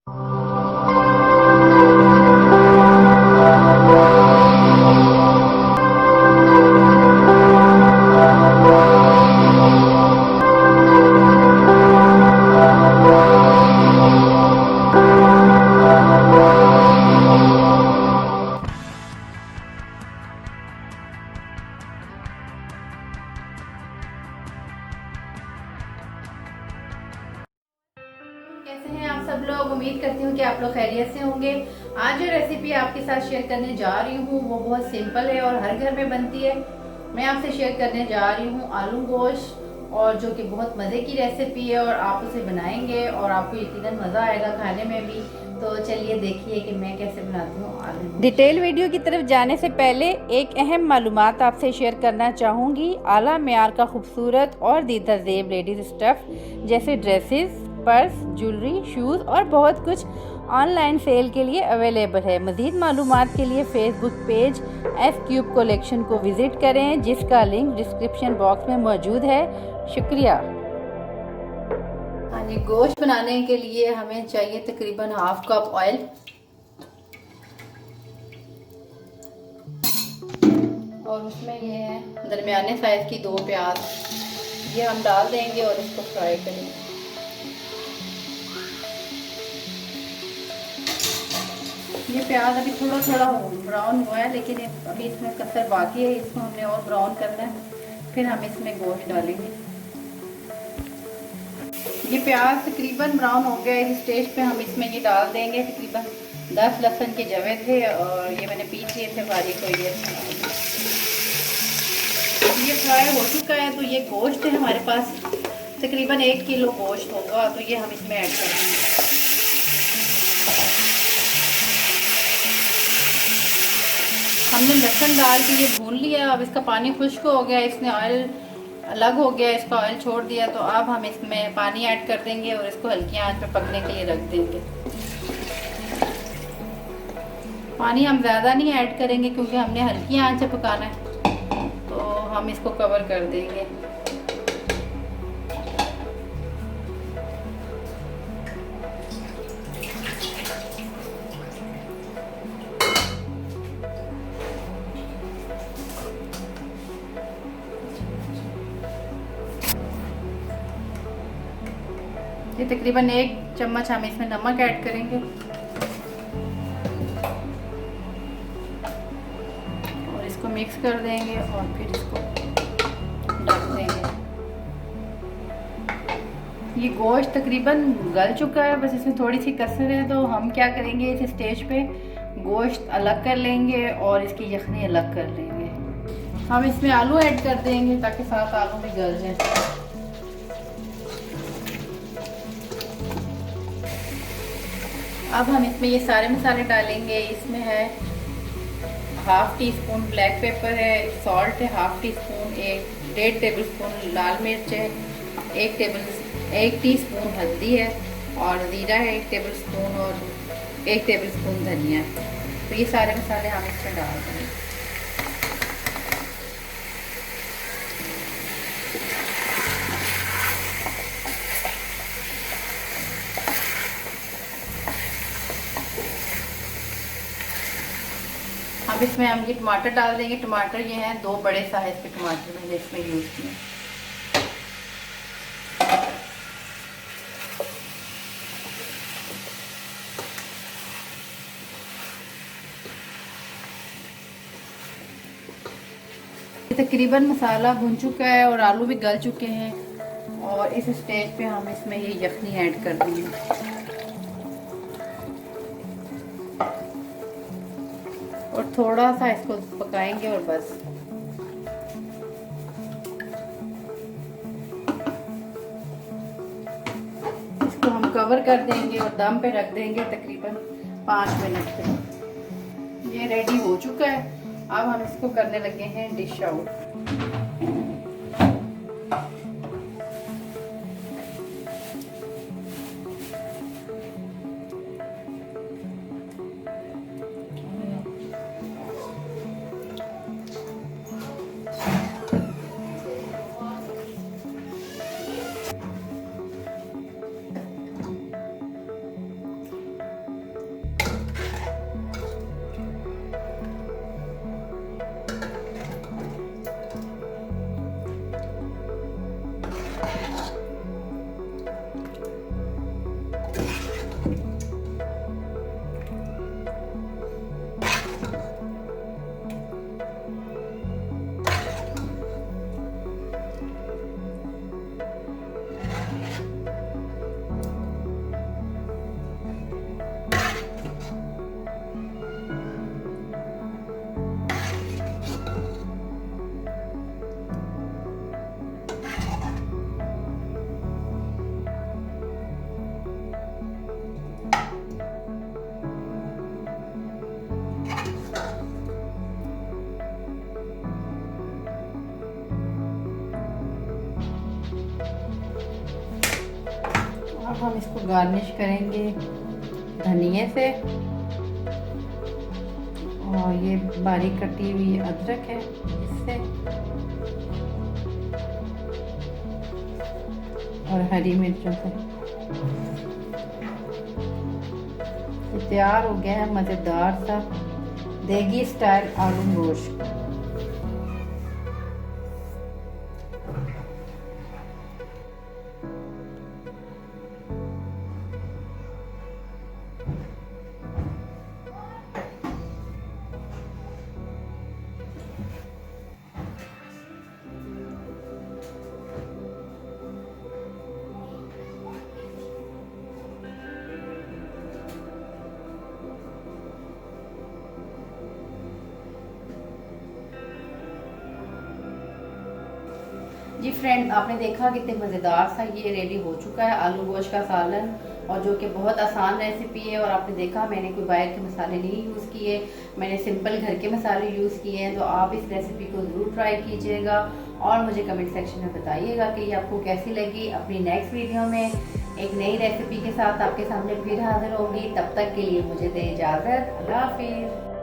कैसे हैं आप सब लोग। उम्मीद करती हूँ कि आप लोग खैरियत से होंगे। आज जो रेसिपी आपके साथ शेयर करने जा रही हूँ वो बहुत सिंपल है और हर घर में बनती है। मैं आपसे शेयर करने जा रही हूँ आलू गोश्त, और जो कि बहुत मज़े की रेसिपी है और आप उसे बनाएंगे और आपको यकीनन मज़ा आएगा खाने में भी। तो चलिए देखिए कि मैं कैसे बनाती हूँ आलू गोश्त। डिटेल वीडियो की तरफ जाने से पहले एक अहम मालूमात आपसे शेयर करना चाहूँगी। आला मेयार का खूबसूरत और दीदा ज़ेब लेडीज़ स्टफ़ जैसे ड्रेसेस, पर्स, ज्वेलरी, शूज़ और बहुत कुछ ऑनलाइन सेल के लिए अवेलेबल है। मज़ीद मालूमात के लिए Facebook page F cube collection को विज़िट करें, जिसका लिंक डिस्क्रिप्शन बॉक्स में मौजूद है। शुक्रिया। हाँ जी, गोश्त बनाने के लिए हमें चाहिए तकरीबन हाफ कप ऑयल, और उसमें ये है दरमियाने साइज़ की 2 प्याज। ये हम डाल देंगे और इसको फ्राई करेंगे। ये प्याज अभी थोड़ा थोड़ा ब्राउन हुआ है, लेकिन अभी इसमें कसर बाकी है, इसको हमने और ब्राउन करना है। फिर हम इसमें गोश्त डालेंगे। ये प्याज तकरीबन ब्राउन हो गया। इस स्टेज पे हम इसमें ये डाल देंगे तकरीबन 10 लहसुन के जवे थे और ये मैंने पीस लिए थे बारीक को। ये फ्राई हो चुका है। तो ये गोश्त है हमारे पास, तकरीबन 1 किलो गोश्त होगा, तो ये हम इसमें ऐड करेंगे। हमने लहसुन डाल के ये भून लिया। अब इसका पानी खुश्क हो गया, इसने ऑयल अलग हो गया, इसका ऑयल छोड़ दिया। तो अब हम इसमें पानी ऐड कर देंगे और इसको हल्की आंच पे पकने के लिए रख देंगे। पानी हम ज़्यादा नहीं ऐड करेंगे क्योंकि हमने हल्की आंच पे पकाना है, तो हम इसको कवर कर देंगे। ये तकरीबन 1 चम्मच हम इसमें नमक ऐड करेंगे और इसको मिक्स कर देंगे और फिर इसको ढक देंगे। ये गोश्त तकरीबन गल चुका है, बस इसमें थोड़ी सी कसर है। तो हम क्या करेंगे, इस स्टेज पे गोश्त अलग कर लेंगे और इसकी यखनी अलग कर लेंगे। हम इसमें आलू ऐड कर देंगे ताकि साथ आलू भी गल जाए। अब हम इसमें ये सारे मसाले डालेंगे। इसमें है 1/2 टीस्पून ब्लैक पेपर है, सॉल्ट है 1/2 टीस्पून, 1.5 टेबल स्पून लाल मिर्च है, 1 टीस्पून हल्दी है, और ज़ीरा है 1 टेबल स्पून, और 1 टेबल स्पून धनिया। तो ये सारे मसाले हम इसमें डाल देंगे। अब इसमें हम ये टमाटर डाल देंगे। टमाटर ये हैं 2 बड़े साइज के टमाटर मैंने इसमें यूज़ किए। तकरीबन मसाला भुन चुका है और आलू भी गल चुके हैं, और इस स्टेज पे हम इसमें ये यखनी ऐड कर देंगे और थोड़ा सा इसको पकाएंगे और बस। इसको हम कवर कर देंगे और दम पे रख देंगे तकरीबन 5 मिनट तक। ये रेडी हो चुका है। अब हम इसको करने लगे हैं डिश आउट। हम इसको गार्निश करेंगे धनिए से, और ये बारीक कटी हुई अदरक है इससे, और हरी मिर्चों से। तैयार हो गया है मज़ेदार सा देगी स्टाइल आलू गोश्त। जी फ्रेंड, आपने देखा कितने मज़ेदार सा ये रेडी हो चुका है आलू गोश्त का सालन, और जो कि बहुत आसान रेसिपी है। और आपने देखा मैंने कोई बाहर के मसाले नहीं यूज़ किए, मैंने सिंपल घर के मसाले यूज़ किए हैं। तो आप इस रेसिपी को ज़रूर ट्राई कीजिएगा और मुझे कमेंट सेक्शन में बताइएगा कि ये आपको कैसी लगी। अपनी नेक्स्ट वीडियो में एक नई रेसिपी के साथ आपके सामने फिर हाजिर होगी। तब तक के लिए मुझे दें इजाज़त। अल्लाह हाफिज़।